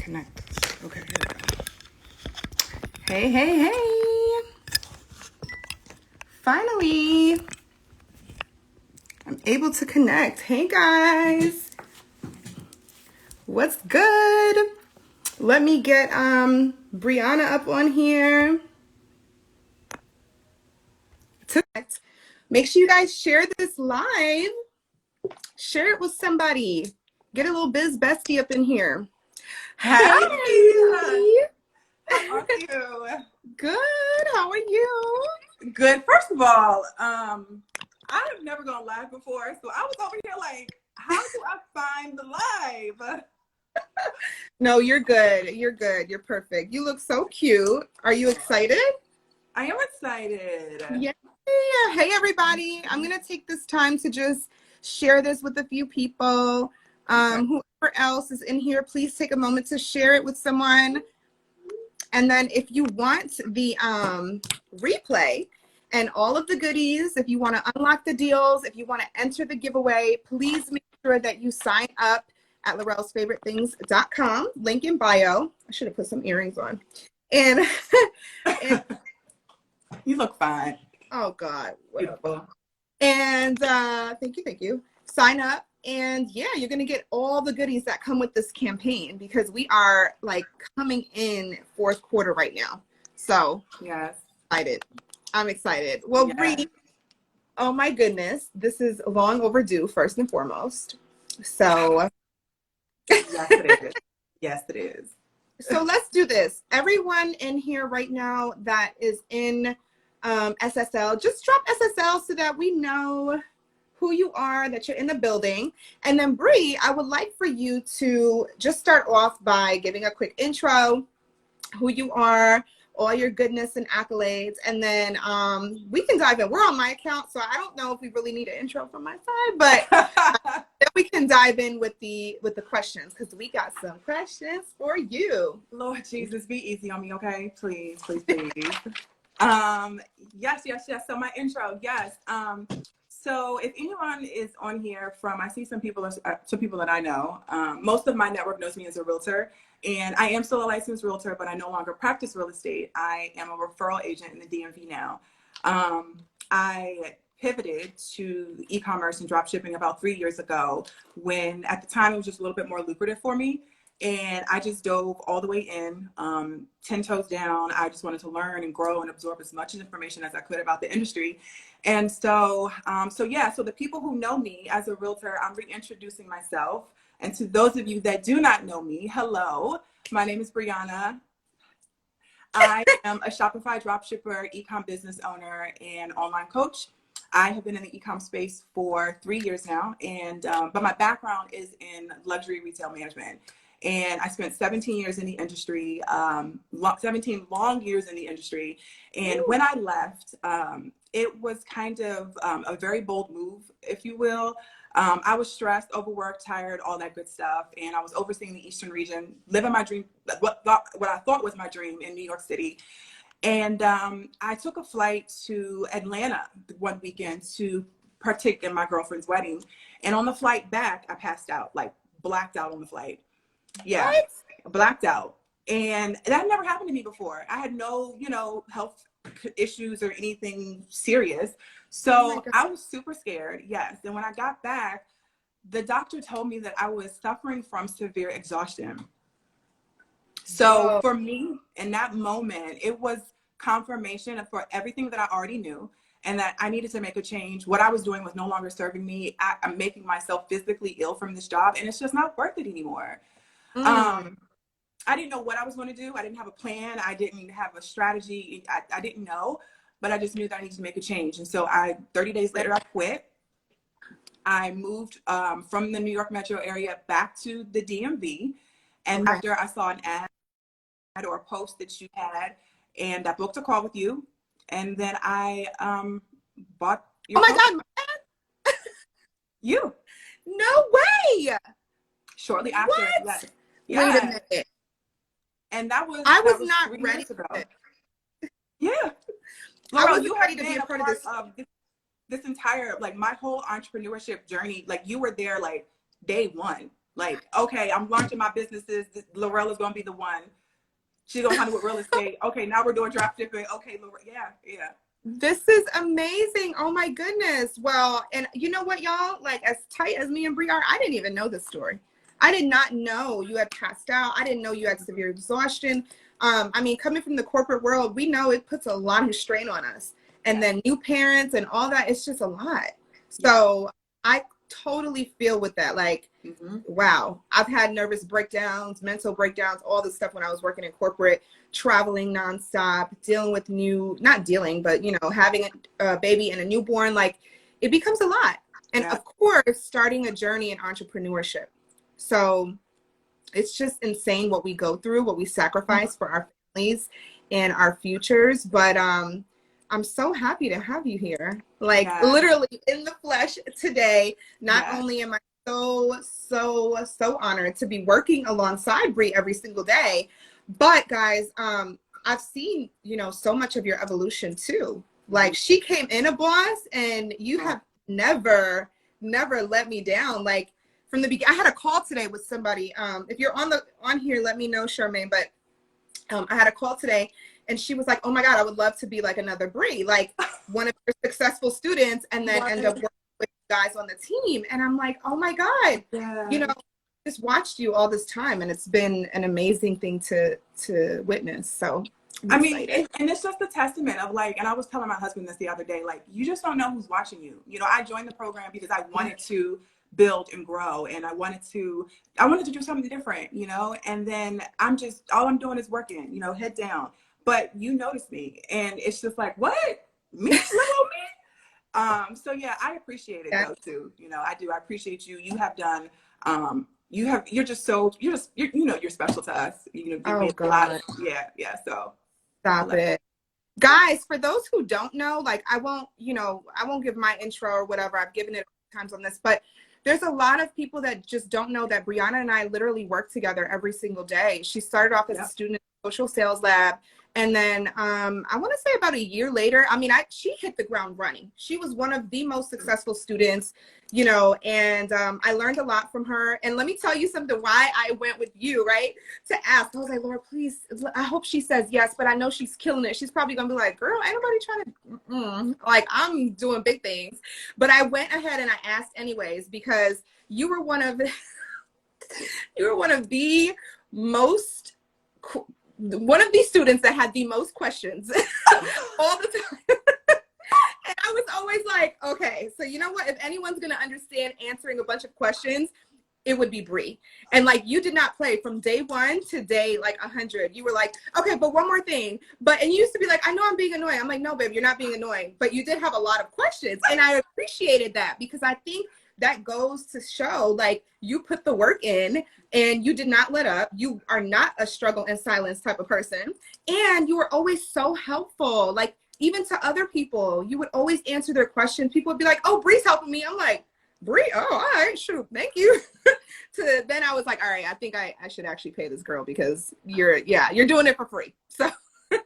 connect. Okay, here we go. Hey, hey, hey. Finally, I'm able to connect. Hey, guys. What's good? Let me get Brianna up on here. Make sure you guys share this live. Share it with somebody. Get a little biz bestie up in here. Hey, how are you? Good. How are you? Good. First of all, I've never gone live before, so I was over here like, how do I find the live? No, you're good. You're good. You're perfect. You look so cute. Are you excited? I am excited. Yeah. Hey, everybody. I'm going to take this time to just share this with a few people. Whoever else is in here, please take a moment to share it with someone. And then if you want the replay and all of the goodies, if you want to unlock the deals, if you want to enter the giveaway, please make sure that you sign up at Lorelle'sFavoriteThings.com. Link in bio. I should have put some earrings on. And You look fine. Oh, God. Beautiful. And thank you. Sign up. And yeah, you're going to get all the goodies that come with this campaign because we are like coming in fourth quarter right now. So yes, excited. I'm excited. Well, Bree, oh my goodness. This is long overdue, first and foremost. So yes, it is. Yes, it is. So let's do this. Everyone in here right now that is in SSL, just drop SSL so that we know who you are, that you're in the building. And then Bree, I would like for you to just start off by giving a quick intro, who you are, all your goodness and accolades, and then we can dive in. We're on my account, so I don't know if we really need an intro from my side, but then we can dive in with the questions because we got some questions for you. Lord Jesus, be easy on me, okay? Please, please, please. Yes. So my intro, yes. So if anyone is on here from, I see some people that I know. Most of my network knows me as a realtor, and I am still a licensed realtor, but I no longer practice real estate. I am a referral agent in the DMV now. I pivoted to e-commerce and drop shipping about 3 years ago when at the time it was just a little bit more lucrative for me. And I just dove all the way in, 10 toes down. I just wanted to learn and grow and absorb as much information as I could about the industry. And so the people who know me as a realtor, I'm reintroducing myself. And to those of you that do not know me, hello, my name is Brianna. I am a Shopify dropshipper, e-com business owner, and online coach. I have been in the e-com space for 3 years now, and but my background is in luxury retail management. And I spent 17 years in the industry, 17 long years in the industry. And when I left, it was kind of a very bold move, if you will. I was stressed, overworked, tired, all that good stuff. And I was overseeing the Eastern region, living my dream, what I thought was my dream in New York City. And I took a flight to Atlanta one weekend to partake in my girlfriend's wedding. And on the flight back, I passed out, like blacked out on the flight. Yeah, what? Blacked out. And that never happened to me before. I had no, health issues or anything serious. So I was super scared. Yes. And when I got back, the doctor told me that I was suffering from severe exhaustion. So for me, in that moment, it was confirmation for everything that I already knew and that I needed to make a change. What I was doing was no longer serving me. I'm making myself physically ill from this job, and it's just not worth it anymore. I didn't know what I was going to do. I didn't have a plan. I didn't have a strategy. I didn't know, but I just knew that I needed to make a change. And so 30 days later, I quit. I moved from the New York metro area back to the DMV. And after I saw an ad or a post that you had, and I booked a call with you. And then I bought your God. You. No way. Shortly after. What? Yes. Wait a minute. And I was not ready ago. Yeah. Laurel, you have been a part of this entire, like my whole entrepreneurship journey. Like you were there like day one. Like, okay, I'm launching my businesses. Lorella's going to be the one. She's going to handle with real estate. Okay, now we're doing drop shipping. Okay, yeah. This is amazing. Oh my goodness. Well, and you know what, y'all? Like, as tight as me and Bri are, I didn't even know this story. I did not know you had passed out. I didn't know you had severe exhaustion. I mean, coming from the corporate world, we know it puts a lot of strain on us. And then new parents and all that, it's just a lot. So I totally feel with that. Like, wow, I've had nervous breakdowns, mental breakdowns, all this stuff when I was working in corporate, traveling nonstop, dealing with not dealing, but, you know, having a baby and a newborn, like it becomes a lot. And of course, starting a journey in entrepreneurship. So it's just insane what we go through, what we sacrifice for our families and our futures. But I'm so happy to have you here, like literally in the flesh today. Not only am I so honored to be working alongside Bri every single day, but guys, I've seen, you know, so much of your evolution too. Like, she came in a boss, and you have never let me down. Like, from the beginning, I had a call today with somebody. If you're on here, let me know, Charmaine. But I had a call today, and she was like, "Oh my God, I would love to be like another Bri, like one of your successful students, and then end up working with guys on the team." And I'm like, "Oh my God, you know, just watched you all this time, and it's been an amazing thing to witness." So I mean, and it's just a testament of like, and I was telling my husband this the other day, like, you just don't know who's watching you. You know, I joined the program because I wanted to build and grow, and I wanted to do something different, you know, and then all I'm doing is working, you know, head down. But you notice me, and it's just like, what? Me? Little me? So yeah, I appreciate it though too. You know, I do. I appreciate you. You have done you're special to us. You know, you a lot of, so stop it. Guys, for those who don't know, like, I won't give my intro or whatever. I've given it times on this, but there's a lot of people that just don't know that Brianna and I literally work together every single day. She started off as a student in the social sales lab. And then I want to say about a year later, I mean, she hit the ground running. She was one of the most successful students, you know, and I learned a lot from her. And let me tell you something, why I went with you, right, to ask. I was like, Lord, please, I hope she says yes, but I know she's killing it. She's probably going to be like, girl, ain't nobody trying to, like, I'm doing big things. But I went ahead and I asked anyways, because you were one of these students that had the most questions all the time. And I was always like, okay, so you know what? If anyone's going to understand answering a bunch of questions, it would be Bri. And like, you did not play from day one to day like 100. You were like, okay, but one more thing. And you used to be like, I know I'm being annoying. I'm like, no, babe, you're not being annoying. But you did have a lot of questions. And I appreciated that, because I think that goes to show, like, you put the work in and you did not let up. You are not a struggle in silence type of person. And you were always so helpful. Like, even to other people, you would always answer their questions. People would be like, oh, Bri's helping me. I'm like, Bri, oh, all right, shoot, thank you. Then I was like, all right, I think I should actually pay this girl, because you're doing it for free. So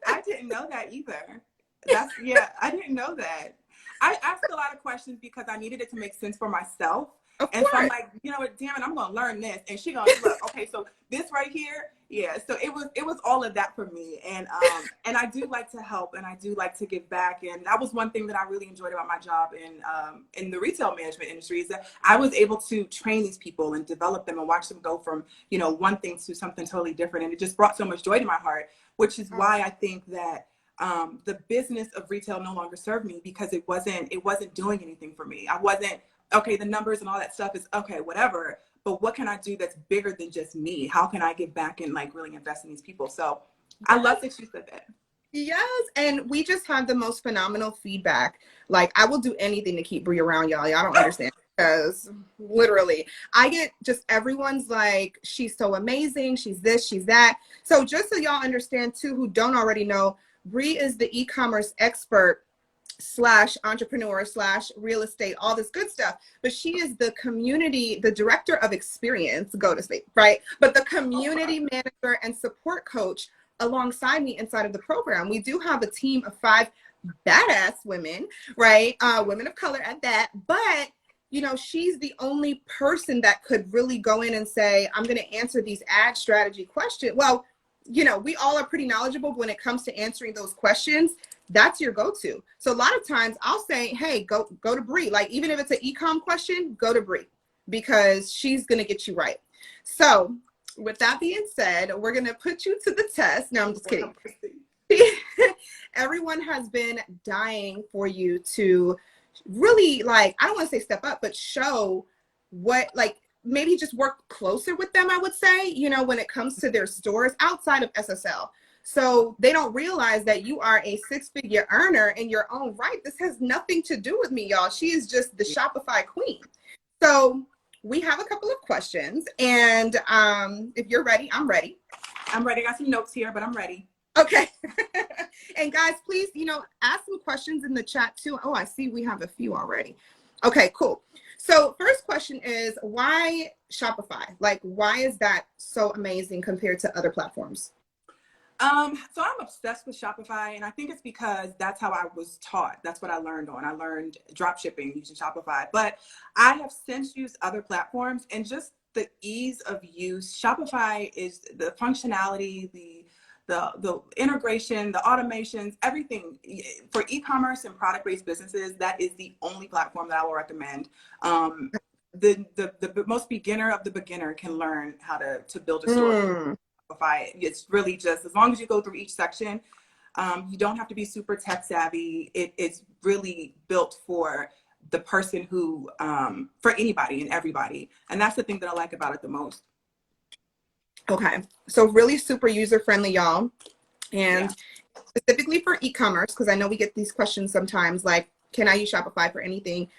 I didn't know that either. I didn't know that. I asked a lot of questions because I needed it to make sense for myself. And so I'm like, you know what, damn it, I'm going to learn this. And she goes, look, okay, so this right here. Yeah. So it was all of that for me. And I do like to help, and I do like to give back. And that was one thing that I really enjoyed about my job in the retail management industry, is that I was able to train these people and develop them and watch them go from, you know, one thing to something totally different. And it just brought so much joy to my heart, which is why I think that the business of retail no longer served me, because it wasn't doing anything for me. I wasn't, okay, the numbers and all that stuff is okay, whatever, but what can I do that's bigger than just me? How can I give back and like really invest in these people? So I love that you said that. Yes, and we just have the most phenomenal feedback. Like, I will do anything to keep Bri around, y'all. Y'all don't understand, because literally I get just, everyone's like, she's so amazing, she's this, she's that. So just so y'all understand too, who don't already know, Bri is the e-commerce expert / entrepreneur / real estate, all this good stuff. But she is the director of experience, go to sleep, right? But the community manager and support coach alongside me inside of the program. We do have a team of 5 badass women, right? Women of color at that. But she's the only person that could really go in and say, I'm going to answer these ad strategy questions. Well, we all are pretty knowledgeable when it comes to answering those questions. That's your go-to. So a lot of times I'll say, hey, go to Bree. Like, even if it's an e-comm question, go to Bree, because she's going to get you right. So with that being said, we're going to put you to the test. No, I'm just kidding. Everyone has been dying for you to really, like, I don't want to say step up, but show what, like, maybe just work closer with them, I would say, when it comes to their stores outside of SSL. So they don't realize that you are a six-figure earner in your own right. This has nothing to do with me, y'all. She is just the Shopify queen. So we have a couple of questions, and if you're ready, I'm ready. I'm ready. I got some notes here, but I'm ready. Okay. And guys, please, ask some questions in the chat too. Oh, I see we have a few already. Okay, cool. So first question is, why Shopify? Like, why is that so amazing compared to other platforms? So I'm obsessed with Shopify, and I think it's because that's how I was taught. That's what I learned on. I learned drop shipping using Shopify, but I have since used other platforms, and just the ease of use. Shopify is the functionality, the integration, the automations, everything for e-commerce and product-based businesses. That is the only platform that I will recommend. The most beginner of the beginner can learn how to build a store. It's really just, as long as you go through each section, you don't have to be super tech savvy. It's really built for the person who, for anybody and everybody. And that's the thing that I like about it the most. Okay. So really super user-friendly, y'all. And specifically for e-commerce, because I know we get these questions sometimes, like, can I use Shopify for anything?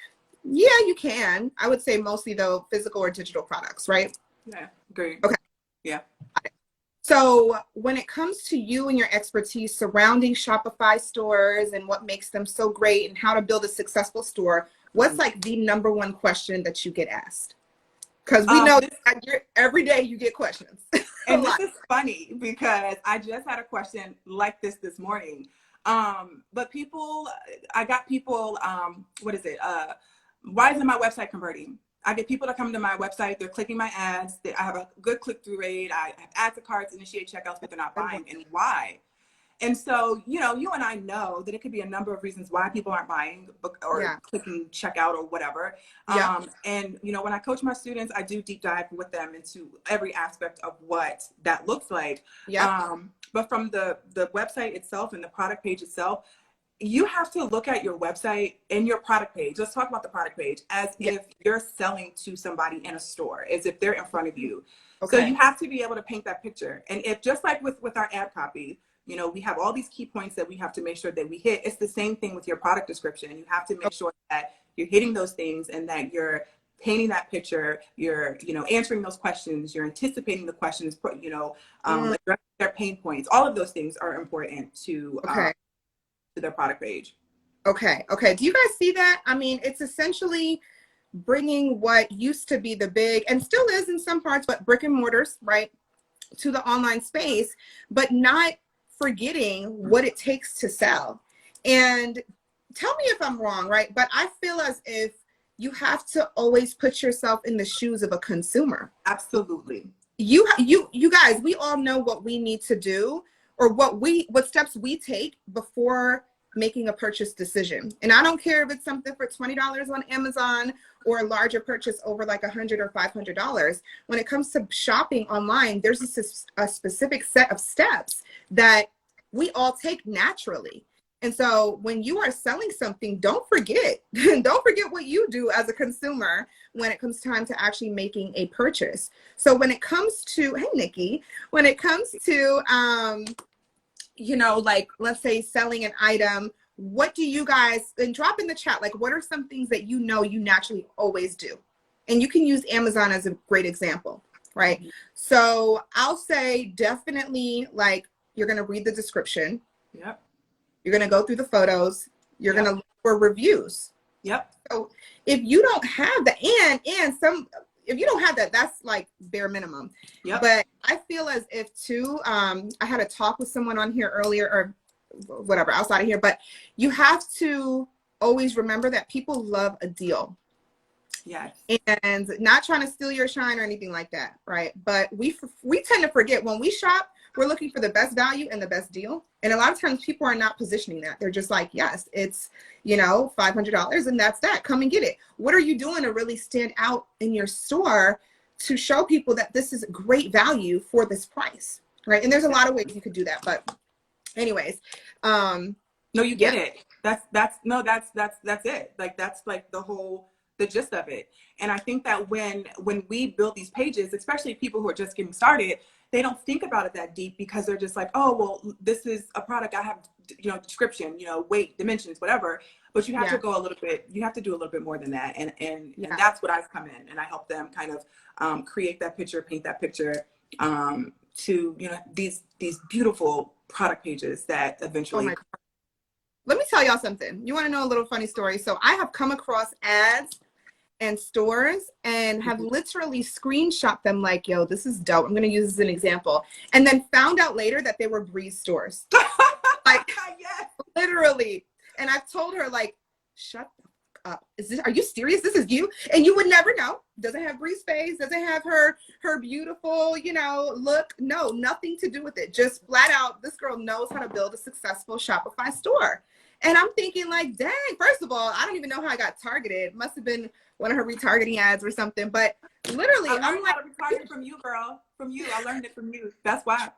Yeah, you can. I would say mostly, though, physical or digital products, right? Yeah, agree. Okay. Yeah. So when it comes to you and your expertise surrounding Shopify stores and what makes them so great and how to build a successful store, what's like the number one question that you get asked? Because we know every day you get questions. And this is funny because I just had a question like this morning. But I got people, why isn't my website converting? I get people that come to my website, they're clicking my ads, I have a good click-through rate, I have add to carts, initiate checkouts, but they're not buying, and why? And so, you and I know that it could be a number of reasons why people aren't buying or clicking checkout or whatever. And, when I coach my students, I do deep dive with them into every aspect of what that looks like. But from the website itself and the product page itself, you have to look at your website and your product page. Let's talk about the product page as if you're selling to somebody in a store, as if they're in front of you. So you have to be able to paint that picture. And if just like with our ad copy, we have all these key points that we have to make sure that we hit. It's the same thing with your product description. You have to make sure that you're hitting those things and that you're painting that picture, you're, answering those questions, you're anticipating the questions, addressing their pain points. All of those things are important to their product page. Okay. Do you guys see that? I mean, it's essentially bringing what used to be the big, and still is in some parts, but brick and mortars, right, to the online space, but not forgetting what it takes to sell. And tell me if I'm wrong, right? But I feel as if you have to always put yourself in the shoes of a consumer. Absolutely. You guys, we all know what we need to do, or what steps we take before making a purchase decision. And I don't care if it's something for $20 on Amazon or a larger purchase over like $100 or $500. When it comes to shopping online, there's a specific set of steps that we all take naturally. And so when you are selling something, don't forget what you do as a consumer when it comes time to actually making a purchase. So when it comes to, hey, Nikki, when it comes to, like, let's say selling an item, what do you guys, and drop in the chat, like, what are some things that you naturally always do? And you can use Amazon as a great example, right? Mm-hmm. So I'll say definitely, like, you're going to read the description. Yep. You're going to go through the photos. You're going to look for reviews. Yep. So if you don't have that, if you don't have that, that's like bare minimum. Yep. But I feel as if too, I had a talk with someone on here earlier, or whatever, outside of here, but you have to always remember that people love a deal. Yes. And not trying to steal your shine or anything like that, right? But we tend to forget when we shop, we're looking for the best value and the best deal. And a lot of times people are not positioning that. They're just like, yes, it's, $500 and that's that. Come and get it. What are you doing to really stand out in your store to show people that this is great value for this price, right? And there's a lot of ways you could do that. But anyways, no, you get it. That's it. Like, that's like the gist of it. And I think that when we build these pages, especially people who are just getting started, they don't think about it that deep because they're just like, oh, well, this is a product. I have, description, weight, dimensions, whatever. But you have to go you have to do a little bit more than that. And that's what I've come in and I help them kind of create that picture, paint that picture to, these beautiful product pages that eventually. Let me tell y'all something. You want to know a little funny story? So I have come across ads and stores and have literally screenshot them like, yo, this is dope. I'm going to use this as an example. And then found out later that they were Breeze stores. Like, yes. Literally. And I've told her, like, shut up. Are you serious? This is you? And you would never know. Doesn't have Bree's face. Doesn't have her beautiful, look. No, nothing to do with it. Just flat out, this girl knows how to build a successful Shopify store. And I'm thinking, like, dang, first of all, I don't even know how I got targeted. Must have been one of her retargeting ads or something. But literally, I'm like, retargeted from you, girl. From you. I learned it from you. That's why.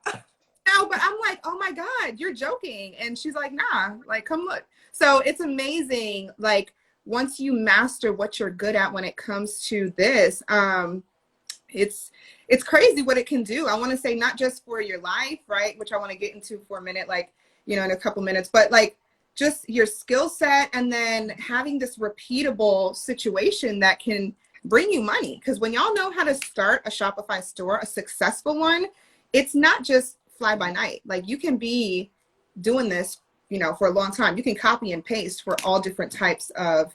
No, but I'm like, oh my God, you're joking. And she's like, nah, like, come look. So it's amazing. Like, once you master what you're good at when it comes to this, it's crazy what it can do. I want to say not just for your life, right? Which I want to get into for a minute, like, in a couple minutes, but like just your skill set and then having this repeatable situation that can bring you money. Because when y'all know how to start a Shopify store, a successful one, it's not just fly by night. Like, you can be doing this, for a long time. You can copy and paste for all different types of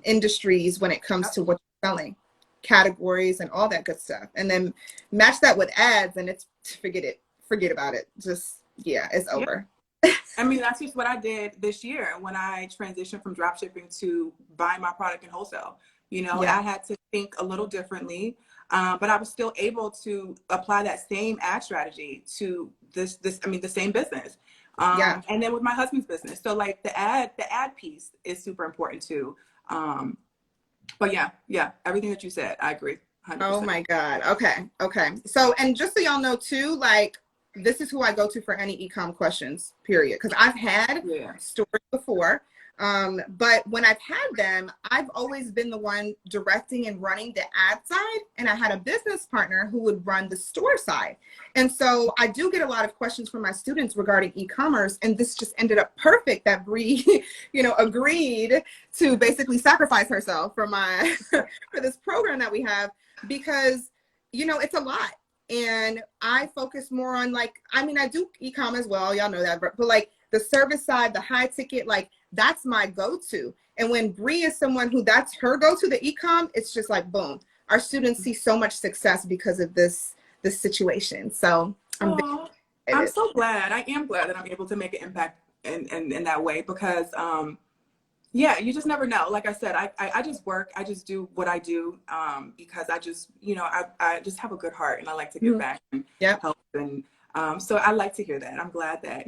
industries when it comes to what you're selling, categories and all that good stuff. And then match that with ads and it's forget about it. Just, it's over. I mean, that's just what I did this year when I transitioned from drop shipping to buying my product in wholesale. I had to think a little differently, but I was still able to apply that same ad strategy to the same business. And then with my husband's business. So like the ad piece is super important too. But yeah, everything that you said, I agree. 100%. Oh my God. Okay. So, and just so y'all know too, like, this is who I go to for any e-com questions, period. Because I've had stores before. But when I've had them, I've always been the one directing and running the ad side. And I had a business partner who would run the store side. And so I do get a lot of questions from my students regarding e-commerce. And this just ended up perfect that Bree, agreed to basically sacrifice herself for for this program that we have, because, it's a lot. And I focus more on I do e-com as well. Y'all know that, but like the service side, the high ticket, like that's my go-to. And when Bree is someone who that's her go-to, the e-com, it's just like, boom, our students see so much success because of this situation. So I'm so glad. I am glad that I'm able to make an impact in that way because, you just never know. Like I said, I just work. I just do what I do because I just, I just have a good heart and I like to give back and help. And so I like to hear that. I'm glad that,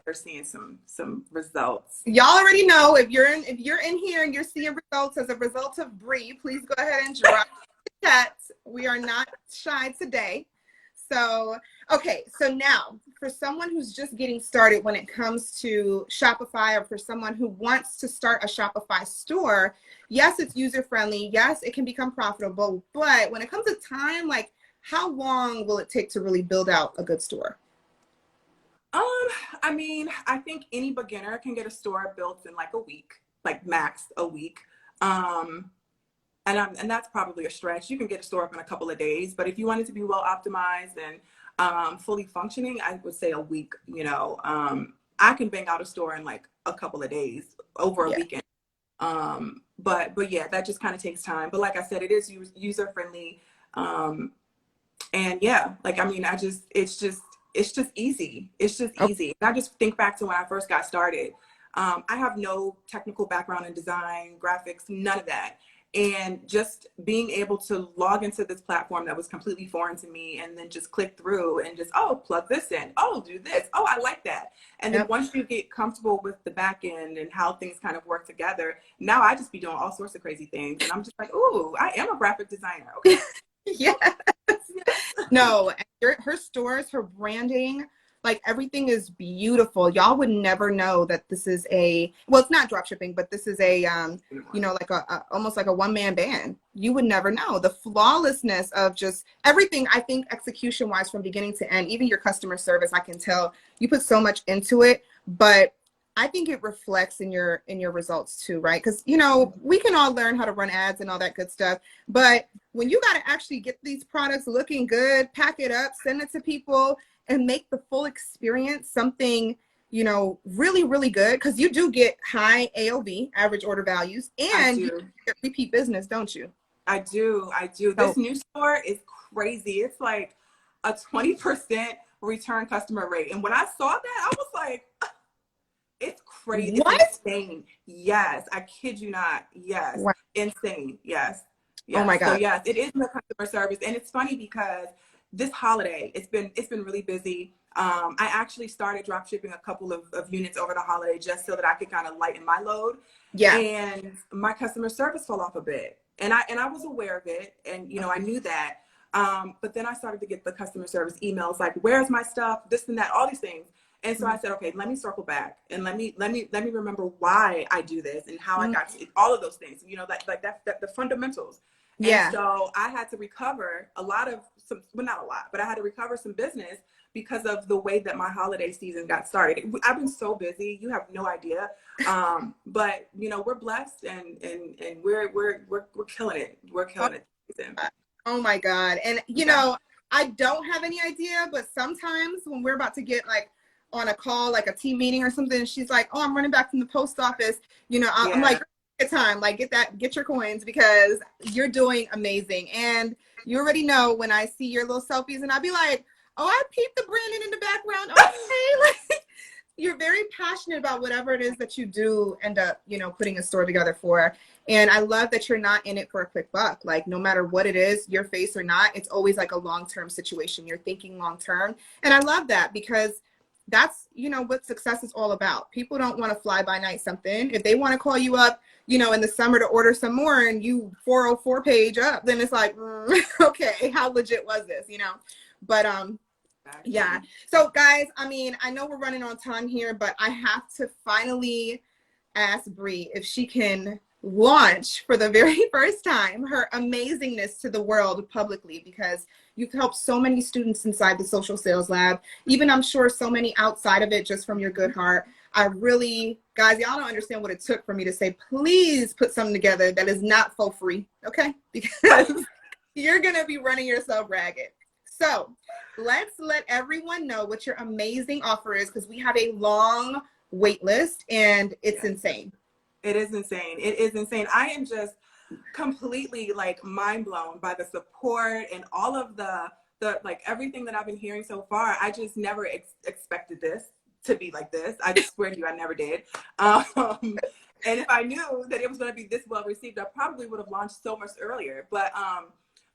they're seeing some results. Y'all already know if you're in here and you're seeing results as a result of Bree, please go ahead and drop the chat. We are not shy today. So, okay. So now for someone who's just getting started when it comes to Shopify, or for someone who wants to start a Shopify store, yes, it's user-friendly. Yes, it can become profitable. But when it comes to time, like, how long will it take to really build out a good store? I mean, I think any beginner can get a store built in like a week, like max a week. And that's probably a stretch. You can get a store up in a couple of days, but if you want it to be well optimized and fully functioning, I would say a week. I can bang out a store in like a couple of days over a weekend. But yeah, that just kind of takes time. But like I said, it is user friendly. And like, I mean, it's just easy. It's just easy. And I just think back to when I first got started. I have no technical background in design, graphics, none of that. And just being able to log into this platform that was completely foreign to me, and then just click through and just, oh, plug this in. Oh, do this. Oh, I like that. And then once you get comfortable with the back end and how things kind of work together, now I just be doing all sorts of crazy things. And I'm just like, ooh, I am a graphic designer. Okay. Yes. No, her stores, her branding, like everything is beautiful. Y'all would never know that this is well, it's not drop shipping, but this is like almost like a one-man band. You would never know the flawlessness of just everything. I think execution wise from beginning to end, even your customer service, I can tell you put so much into it, but I think it reflects in your results too, right? Because, we can all learn how to run ads and all that good stuff. But when you got to actually get these products looking good, pack it up, send it to people, and make the full experience something, really, really good. Because you do get high AOV, average order values, and you get repeat business, don't you? I do. This new store is crazy. It's like a 20% return customer rate. And when I saw that, I was like, it's crazy. What? It's insane. Yes. I kid you not. Yes. Wow. Insane. Yes. Oh my God. So yes, it is the customer service. And it's funny because this holiday, it's been really busy. I actually started drop shipping a couple of units over the holiday just so that I could kind of lighten my load. Yeah. And my customer service fell off a bit. And I was aware of it. And, I knew that. But then I started to get the customer service emails like, where's my stuff? This and that, all these things. And so I said, okay, let me circle back and let me remember why I do this and how I got to all of those things, the fundamentals. Yeah. And so I had to recover not a lot, but I had to recover some business because of the way that my holiday season got started. I've been so busy, you have no idea. But we're blessed and we're killing it. We're killing it. Oh my God. And I don't have any idea, but sometimes when we're about to get like on a call, like a team meeting or something, and she's like, oh, I'm running back from the post office. I'm like, get time, like get your coins because you're doing amazing. And you already know when I see your little selfies and I'll be like, oh, I peeped the Brandon in the background. Okay. Like, you're very passionate about whatever it is that you do end up, putting a store together for. And I love that you're not in it for a quick buck. Like no matter what it is, your face or not, it's always like a long-term situation. You're thinking long-term. And I love that because that's, what success is all about. People don't want to fly by night something. If they want to call you up, in the summer to order some more and you 404 page up, then it's like, okay, how legit was this, But yeah. So guys, I know we're running on time here, but I have to finally ask Bree if she can launch for the very first time her amazingness to the world publicly, because you've helped so many students inside the social sales lab, even I'm sure so many outside of it, just from your good heart. I really, guys, y'all don't understand what it took for me to say, please put something together that is not for free, okay? Because you're gonna be running yourself ragged. So let's let everyone know what your amazing offer is, because we have a long wait list and it's insane. It is insane. It is insane. I am just completely like mind blown by the support and all of the like everything that I've been hearing so far. I just never expected this to be like this. I just swear to you, I never did. And if I knew that it was going to be this well received, I probably would have launched so much earlier. But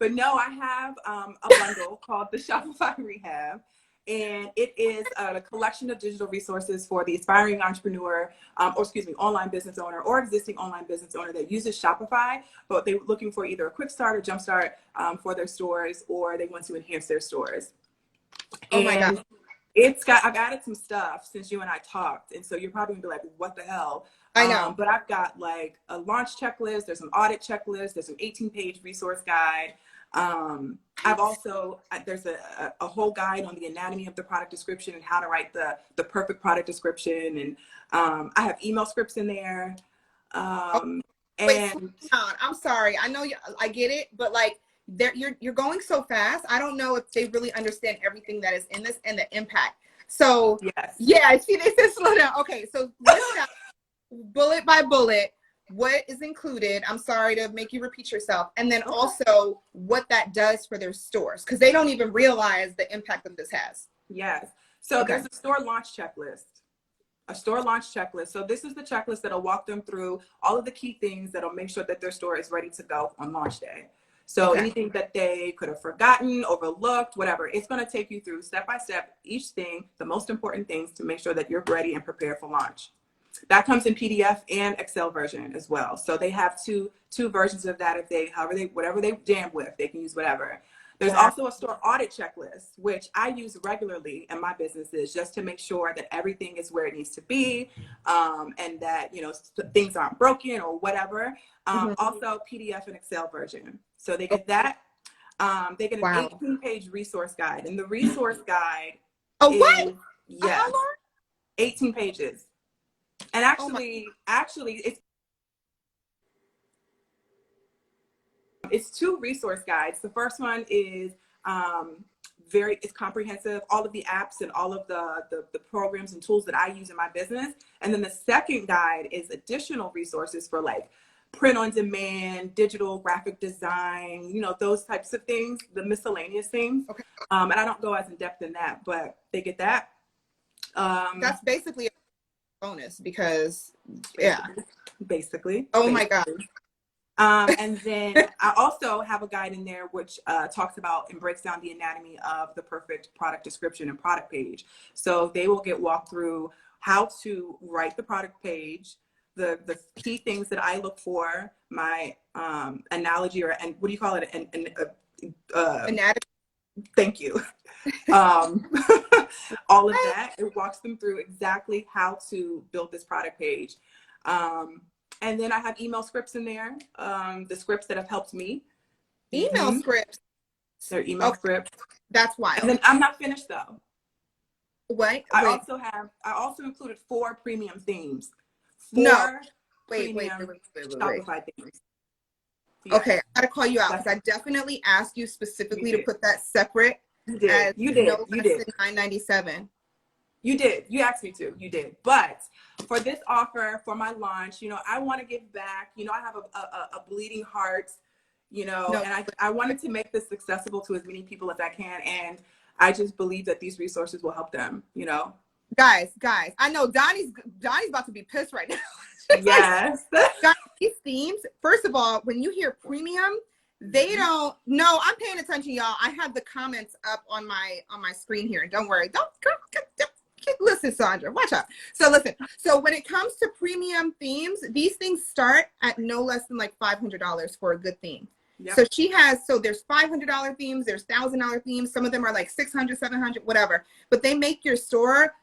no, I have a bundle called the Shopify Rehab. And it is a collection of digital resources for the aspiring entrepreneur, online business owner or existing online business owner that uses Shopify, but they're looking for either a quick start or jump start for their stores, or they want to enhance their stores. Oh my God. I've added some stuff since you and I talked. And so you're probably gonna be like, what the hell? I know. But I've got like a launch checklist. There's an audit checklist. There's an 18-page resource guide. There's a whole guide on the anatomy of the product description and how to write the perfect product description. And I have email scripts in there. I'm sorry. I know I get it, but like you're going so fast. I don't know if they really understand everything that is in this and the impact. So yes. Yeah, see, they said slow down. Okay, so let's bullet by bullet. What is included? I'm sorry to make you repeat yourself. And then also what that does for their stores, because they don't even realize the impact that this has. Yes. So there's a store launch checklist. a store launch checklist. So this is the checklist that'll walk them through all of the key things that'll make sure that their store is ready to go on launch day. So anything that they could have forgotten, overlooked, whatever, it's going to take you through step by step, each thing, the most important things to make sure that you're ready and prepared for launch. That comes in PDF and Excel version as well. So they have two versions of that. If whatever they jam with, they can use whatever. There's also a store audit checklist, which I use regularly in my businesses just to make sure that everything is where it needs to be, and that, you know, things aren't broken or whatever. Also PDF and Excel version. So they get that. They get an 18-page resource guide, and the resource guide is, yes, 18 pages. And actually, it's two resource guides. The first one is it's comprehensive, all of the apps and all of the programs and tools that I use in my business. And then the second guide is additional resources for like print on demand, digital graphic design, you know, those types of things, the miscellaneous things. And I don't go as in depth in that, but they get that. That's basically a bonus because basically. My God. And then I also have a guide in there which talks about and breaks down the anatomy of the perfect product description and product page. So they will get walked through how to write the product page, the key things that I look for, my analogy and what do you call it? Anatomy. Thank you. All of that. It walks them through exactly how to build this product page. And then I have email scripts in there, the scripts that have helped me. Email scripts? They're email scripts. That's wild. And then I'm not finished though. What? I also included 4 premium themes. Wait. Shopify themes. Yeah. Okay, I gotta call you out because I definitely asked you specifically to put that separate. You did. $9.97. You did. You asked me to. You did. But for this offer, for my launch, you know, I want to give back. You know, I have a bleeding heart, you know, and I wanted to make this accessible to as many people as I can. And I just believe that these resources will help them, you know. Guys, I know Donnie's about to be pissed right now. Yes. Guys, these themes, first of all, when you hear premium, they don't know. I'm paying attention, y'all. I have the comments up on my screen here. Don't worry. Don't listen, Sandra, watch out. So listen, so when it comes to premium themes, these things start at no less than like $500 for a good theme. Yep. So there's $500 themes, there's $1,000 themes. Some of them are like $600, $700, whatever. But they make your store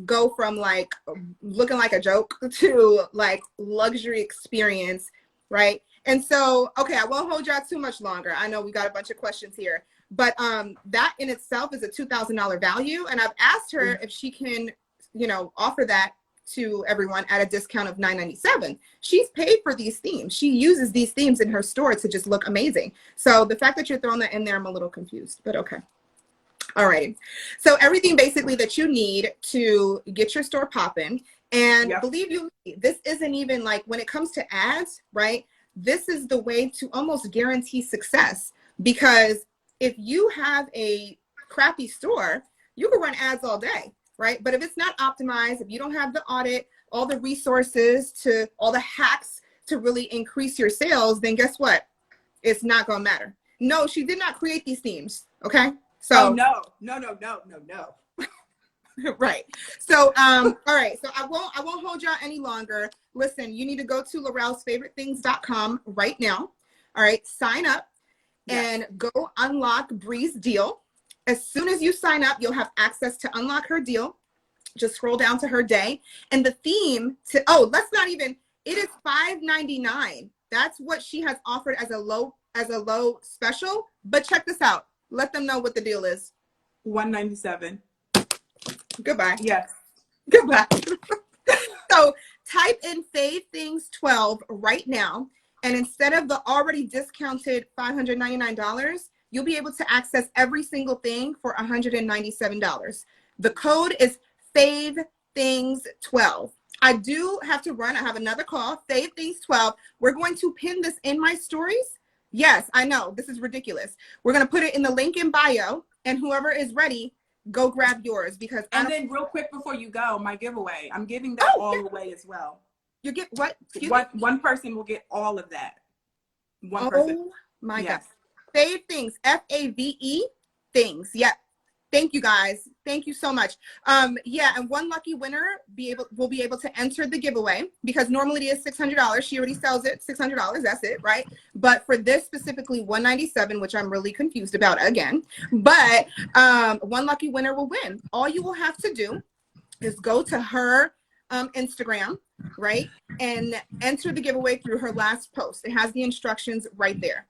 go from like looking like a joke to like luxury experience, right? And so, okay, I won't hold y'all too much longer. I know we got a bunch of questions here. But that in itself is a $2,000 value. And I've asked her if she can, you know, offer that to everyone at a discount of $9.97. She's paid for these themes. She uses these themes in her store to just look amazing. So the fact that you're throwing that in there, I'm a little confused, but okay. All right. So everything basically that you need to get your store popping. And believe you me, this isn't even like when it comes to ads, right? This is the way to almost guarantee success, because if you have a crappy store, you can run ads all day, right? But if it's not optimized, if you don't have the audit, all the resources all the hacks to really increase your sales, then guess what? It's not going to matter. No, she did not create these themes. Okay. So no. Right. So, all right. So I won't hold y'all any longer. Listen, you need to go to Lorelle'sFavoriteThings.com right now. All right. Sign up. And go unlock Bree's deal. As soon as you sign up, you'll have access to unlock her deal. Just scroll down to her day. And the theme it is $5.99. That's what she has offered as a low special. But check this out. Let them know what the deal is. $197. Goodbye. Yes. Goodbye. So type in Fave Things 12 right now. And instead of the already discounted $599, you'll be able to access every single thing for $197. The code is FaveThings12. I do have to run. I have another call, FaveThings12. We're going to pin this in my stories. Yes, I know. This is ridiculous. We're going to put it in the link in bio, and whoever is ready, go grab yours because and then real quick before you go, my giveaway. I'm giving that all away as well. You get what? One person will get all of that. One person. Oh my God. Fave things. FAVE things. Yeah. Thank you guys. Thank you so much. Yeah, and one lucky winner will be able to enter the giveaway because normally it is $600. She already sells it, $600. That's it, right? But for this specifically, $197, which I'm really confused about again. But one lucky winner will win. All you will have to do is go to her Instagram, right, and enter the giveaway through her last post. It has the instructions right there.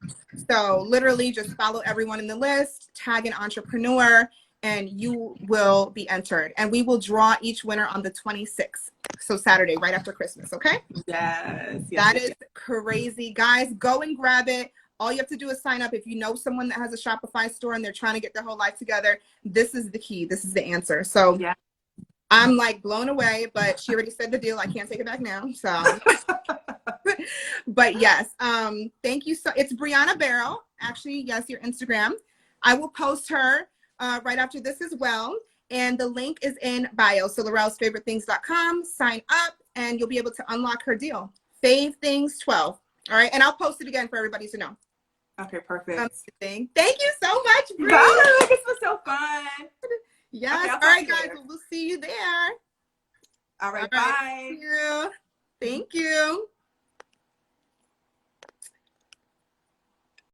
So literally just follow everyone in the list, tag an entrepreneur, and you will be entered. And we will draw each winner on the 26th. So Saturday, right after Christmas, okay? Yes. That is crazy. Guys, go and grab it. All you have to do is sign up. If you know someone that has a Shopify store and they're trying to get their whole life together, this is the key. This is the answer. So yeah. I'm like blown away, but she already said the deal. I can't take it back now. So, but yes, thank you. So it's Brianna Barrow. Actually, yes, your Instagram. I will post her right after this as well. And the link is in bio. So Lorelle'sFavoriteThings.com. Sign up and you'll be able to unlock her deal. Fave Things 12. All right. And I'll post it again for everybody to know. Okay, perfect. Thank you so much, Bri. Bye. This was so fun. Yes. Okay, all right, guys. We'll see you there. All right. Bye. Thank you.